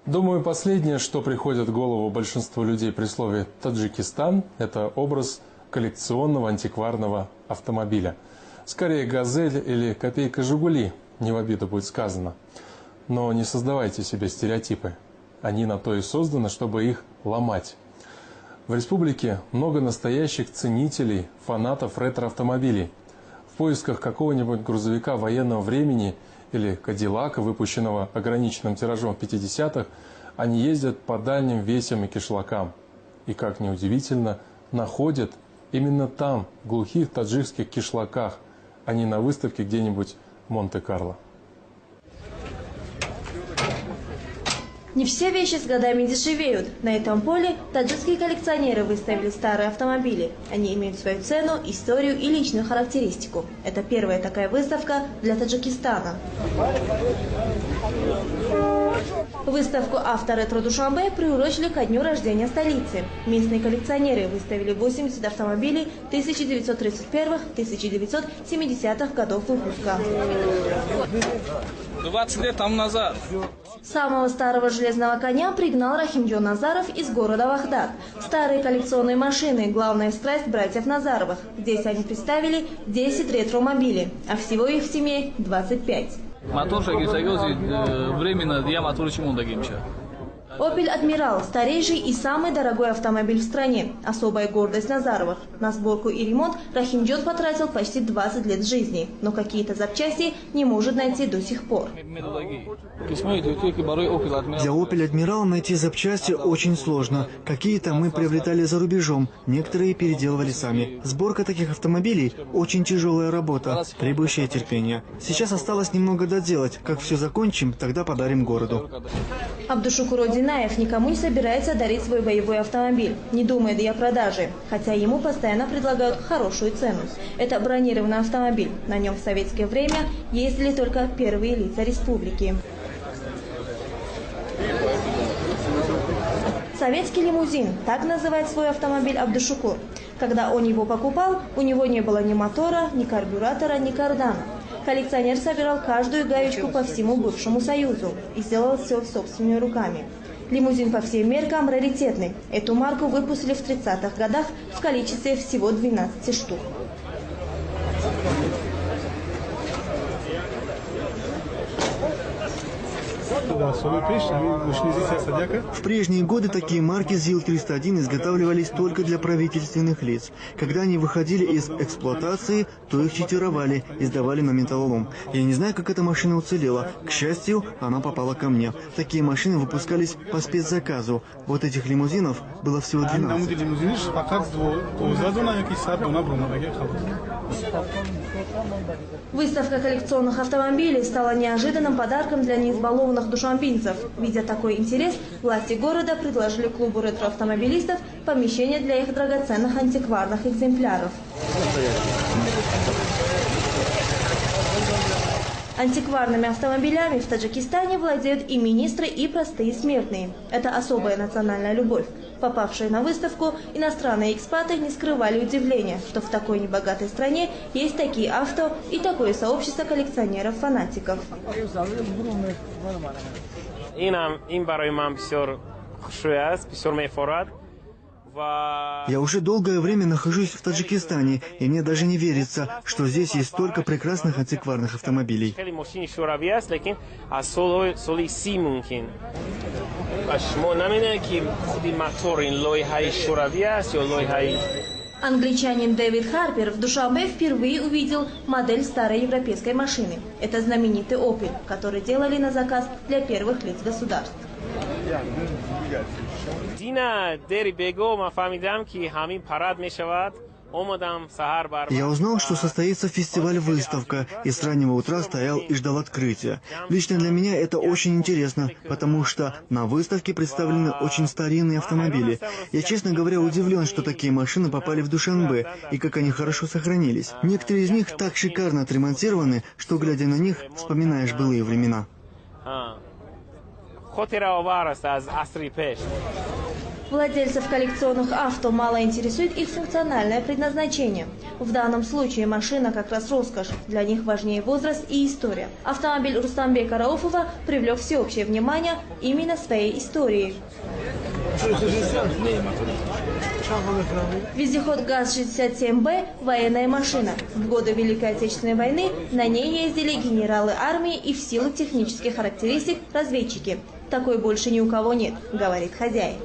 Думаю, последнее, что приходит в голову большинству людей при слове «Таджикистан», это образ коллекционного антикварного автомобиля. Скорее «Газель» или «Копейка Жигули», не в обиду будет сказано. Но не создавайте себе стереотипы. Они на то и созданы, чтобы их ломать. В республике много настоящих ценителей, фанатов ретро-автомобилей. В поисках какого-нибудь грузовика военного времени или Кадиллака, выпущенного ограниченным тиражом в 50-х, они ездят по дальним весям и кишлакам. И, как ни удивительно, находят именно там, в глухих таджикских кишлаках, а не на выставке где-нибудь в Монте-Карло. Не все вещи с годами дешевеют. На этом поле таджикские коллекционеры выставили старые автомобили. Они имеют свою цену, историю и личную характеристику. Это первая такая выставка для Таджикистана. Выставку «Авторетро Душанбе» приурочили ко дню рождения столицы. Местные коллекционеры выставили 80 автомобилей 1931-1970-х годов выпуска. 20 лет тому назад. Самого старого железного коня пригнал Рахимджон Назаров из города Вахдак. Старые коллекционные машины – главная страсть братьев Назаровых. Здесь они представили 10 ретромобилей, а всего их в семье 25. Мотор шаги союзы временно я мотор чему дагимча. «Опель Адмирал» – старейший и самый дорогой автомобиль в стране. Особая гордость Назаровых. На сборку и ремонт Рахимджон потратил почти 20 лет жизни. Но какие-то запчасти не может найти до сих пор. Для «Опель Адмирал» найти запчасти очень сложно. Какие-то мы приобретали за рубежом, некоторые переделывали сами. Сборка таких автомобилей – очень тяжелая работа, требующая терпения. Сейчас осталось немного доделать. Как все закончим, тогда подарим городу. Абдушукур Одинаев никому не собирается дарить свой боевой автомобиль, не думает и о продаже, хотя ему постоянно предлагают хорошую цену. Это бронированный автомобиль. На нем в советское время ездили только первые лица республики. Советский лимузин – так называет свой автомобиль Абдушукур. Когда он его покупал, у него не было ни мотора, ни карбюратора, ни кардана. Коллекционер собирал каждую гаечку по всему бывшему Союзу и сделал все собственными руками. Лимузин по всем меркам раритетный. Эту марку выпустили в 30-х годах в количестве всего 12 штук. В прежние годы такие марки ЗИЛ-301 изготавливались только для правительственных лиц. Когда они выходили из эксплуатации, то их читировали и сдавали на металлолом. Я не знаю, как эта машина уцелела. К счастью, она попала ко мне. Такие машины выпускались по спецзаказу. Вот этих лимузинов было всего 12. Выставка коллекционных автомобилей стала неожиданным подарком для неизбалованных душанбинцев. Видя такой интерес, власти города предложили клубу ретроавтомобилистов помещение для их драгоценных антикварных экземпляров. Антикварными автомобилями в Таджикистане владеют и министры, и простые смертные. Это особая национальная любовь. Попавшие на выставку, иностранные экспаты не скрывали удивления, что в такой небогатой стране есть такие авто и такое сообщество коллекционеров-фанатиков. Я уже долгое время нахожусь в Таджикистане, и мне даже не верится, что здесь есть столько прекрасных антикварных автомобилей. Англичанин Дэвид Харпер в Душанбе впервые увидел модель старой европейской машины. Это знаменитый «Опель», который делали на заказ для первых лиц государств. Я узнал, что состоится фестиваль-выставка, и с раннего утра стоял и ждал открытия. Лично для меня это очень интересно, потому что на выставке представлены очень старинные автомобили. Я, честно говоря, удивлен, что такие машины попали в Душанбе, и как они хорошо сохранились. Некоторые из них так шикарно отремонтированы, что, глядя на них, вспоминаешь былые времена. Владельцев коллекционных авто мало интересует их функциональное предназначение. В данном случае машина как раз роскошь. Для них важнее возраст и история. Автомобиль Рустамбека Рауфова привлек всеобщее внимание именно своей историей. Вездеход ГАЗ-67Б – военная машина. В годы Великой Отечественной войны на ней ездили генералы армии и в силу технических характеристик разведчики. Такой больше ни у кого нет, говорит хозяин.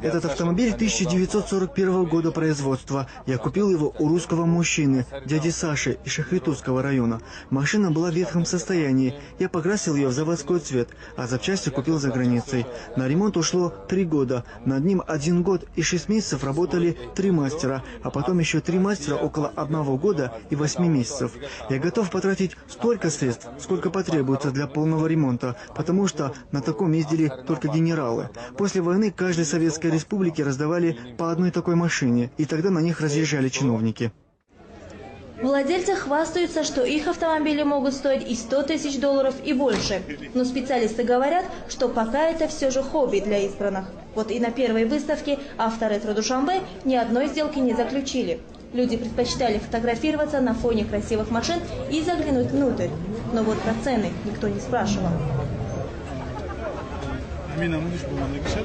Этот автомобиль 1941 года производства. Я купил его у русского мужчины, дяди Саши из Шахритовского района. Машина была в ветхом состоянии. Я покрасил ее в заводской цвет, а запчасти купил за границей. На ремонт ушло 3 года. Над ним 1 год и 6 месяцев работали 3 мастера, а потом еще 3 мастера около 1 года и 8 месяцев. Я готов потратить столько средств, сколько потребуется для полного ремонта, потому что на таком ездили только генералы. После войны каждой советской республике раздавали по одной такой машине, и тогда на них разъезжали чиновники. Владельцы хвастаются, что их автомобили могут стоить и $100 000 и больше. Но специалисты говорят, что пока это все же хобби для избранных. Вот и на первой выставке «Авторетро Душанбе» ни одной сделки не заключили. Люди предпочитали фотографироваться на фоне красивых машин и заглянуть внутрь. Но вот про цены никто не спрашивал.